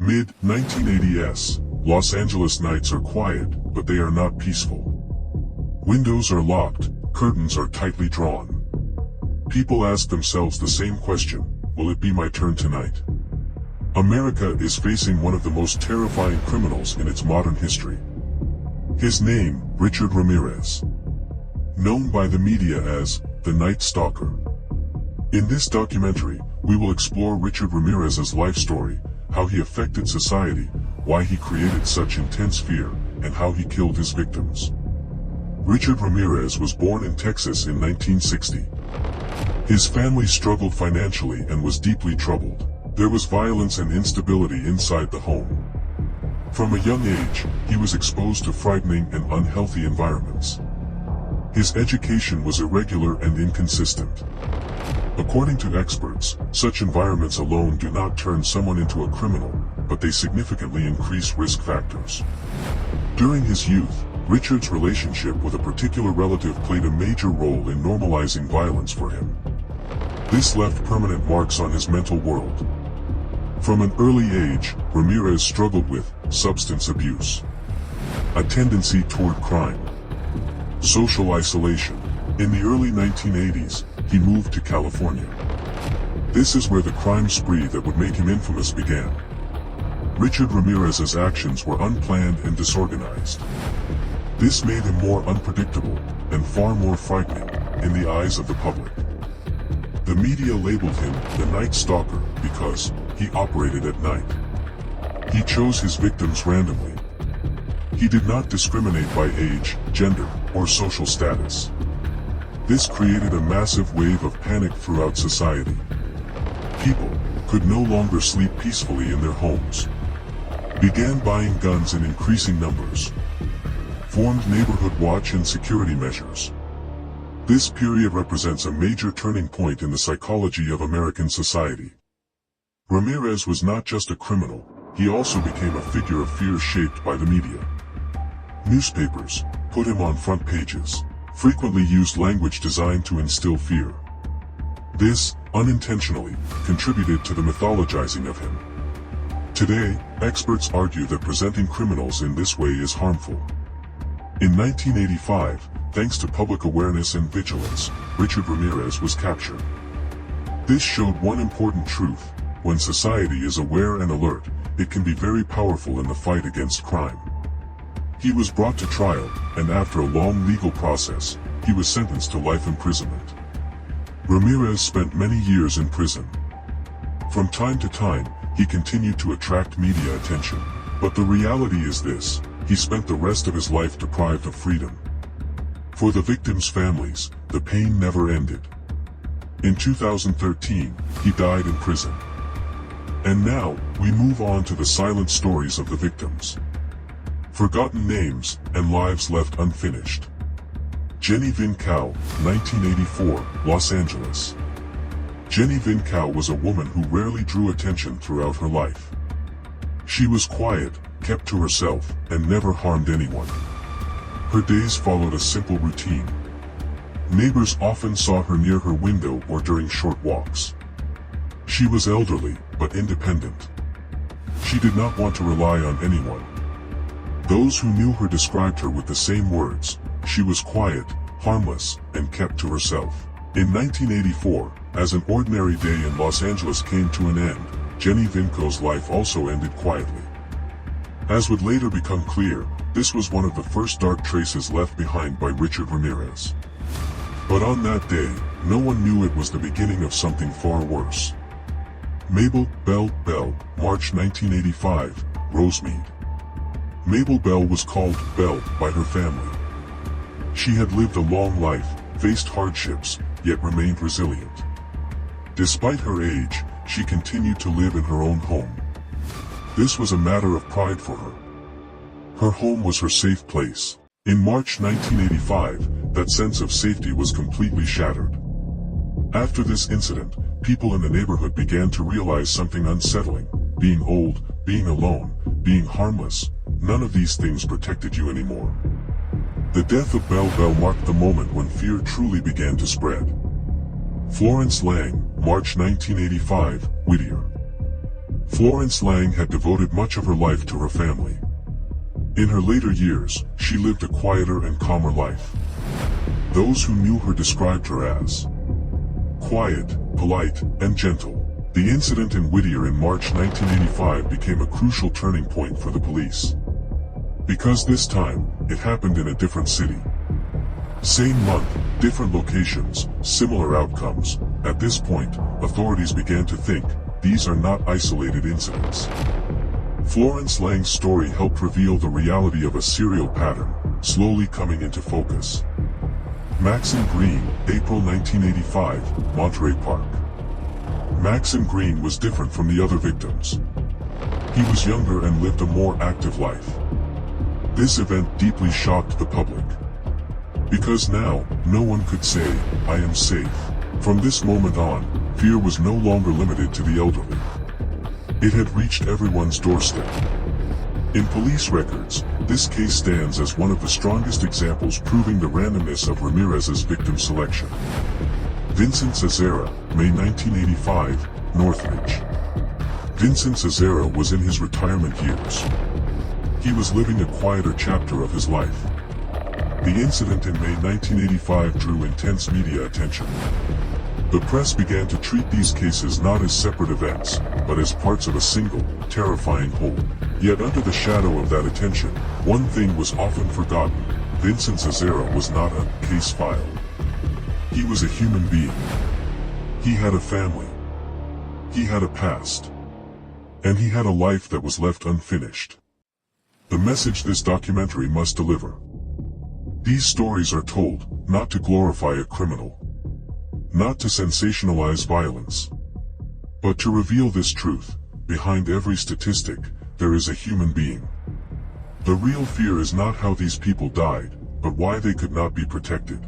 Mid-1980s, Los Angeles nights are quiet, but they are not peaceful. Windows are locked, curtains are tightly drawn. People ask themselves the same question: will it be my turn tonight? America is facing one of the most terrifying criminals in its modern history. His name, Richard Ramirez. Known by the media as the Night Stalker. In this documentary, we will explore Richard Ramirez's life story, how he affected society, why he created such intense fear, and how he killed his victims. Richard Ramirez was born in Texas in 1960. His family struggled financially and was deeply troubled. There was violence and instability inside the home. From a young age, he was exposed to frightening and unhealthy environments. His education was irregular and inconsistent. According to experts, such environments alone do not turn someone into a criminal, but they significantly increase risk factors. During his youth, Richard's relationship with a particular relative played a major role in normalizing violence for him. This left permanent marks on his mental world. From an early age, Ramirez struggled with substance abuse, a tendency toward crime, social isolation. In the early 1980s, he moved to California. This is where the crime spree that would make him infamous began. Richard Ramirez's actions were unplanned and disorganized. This made him more unpredictable, and far more frightening, in the eyes of the public. The media labeled him the Night Stalker because he operated at night. He chose his victims randomly. He did not discriminate by age, gender, or social status. This created a massive wave of panic throughout society. People could no longer sleep peacefully in their homes, began buying guns in increasing numbers, formed neighborhood watch and security measures. This period represents a major turning point in the psychology of American society. Ramirez was not just a criminal, he also became a figure of fear shaped by the media. Newspapers put him on front pages, frequently used language designed to instill fear. This, unintentionally, contributed to the mythologizing of him. Today, experts argue that presenting criminals in this way is harmful. In 1985, thanks to public awareness and vigilance, Richard Ramirez was captured. This showed one important truth: when society is aware and alert, it can be very powerful in the fight against crime. He was brought to trial, and after a long legal process, he was sentenced to life imprisonment. Ramirez spent many years in prison. From time to time, he continued to attract media attention. But the reality is this: he spent the rest of his life deprived of freedom. For the victims' families, the pain never ended. In 2013, he died in prison. And now, we move on to the silent stories of the victims. Forgotten names, and lives left unfinished. Jenny Vincow, 1984, Los Angeles. Jenny Vincow was a woman who rarely drew attention throughout her life. She was quiet, kept to herself, and never harmed anyone. Her days followed a simple routine. Neighbors often saw her near her window or during short walks. She was elderly, but independent. She did not want to rely on anyone. Those who knew her described her with the same words: she was quiet, harmless, and kept to herself. In 1984, as an ordinary day in Los Angeles came to an end, Jenny Vincow's life also ended quietly. As would later become clear, this was one of the first dark traces left behind by Richard Ramirez. But on that day, no one knew it was the beginning of something far worse. Mabel Bell, March 1985, Rosemead. Mabel Bell was called Belle by her family. She had lived a long life, faced hardships, yet remained resilient. Despite her age, she continued to live in her own home. This was a matter of pride for her. Her home was her safe place. In March 1985, that sense of safety was completely shattered. After this incident, people in the neighborhood began to realize something unsettling: being old, being alone, being harmless, none of these things protected you anymore. The death of Belle marked the moment when fear truly began to spread. Florence Lang, March 1985, Whittier. Florence Lang had devoted much of her life to her family. In her later years, she lived a quieter and calmer life. Those who knew her described her as quiet, polite, and gentle. The incident in Whittier in March 1985 became a crucial turning point for the police. Because this time, it happened in a different city. Same month, different locations, similar outcomes. At this point, authorities began to think, these are not isolated incidents. Florence Lang's story helped reveal the reality of a serial pattern, slowly coming into focus. Maxim Green, April 1985, Monterey Park. Maxim Green was different from the other victims. He was younger and lived a more active life. This event deeply shocked the public. Because now, no one could say, I am safe. From this moment on, fear was no longer limited to the elderly. It had reached everyone's doorstep. In police records, this case stands as one of the strongest examples proving the randomness of Ramirez's victim selection. Vincent Cesara, May 1985, Northridge. Vincent Cesara was in his retirement years. He was living a quieter chapter of his life. The incident in May 1985 drew intense media attention. The press began to treat these cases not as separate events, but as parts of a single, terrifying whole. Yet under the shadow of that attention, one thing was often forgotten. Vincent Cesara was not a case file. He was a human being. He had a family. He had a past. And he had a life that was left unfinished. The message this documentary must deliver. These stories are told, not to glorify a criminal. Not to sensationalize violence. But to reveal this truth, behind every statistic, there is a human being. The real fear is not how these people died, but why they could not be protected.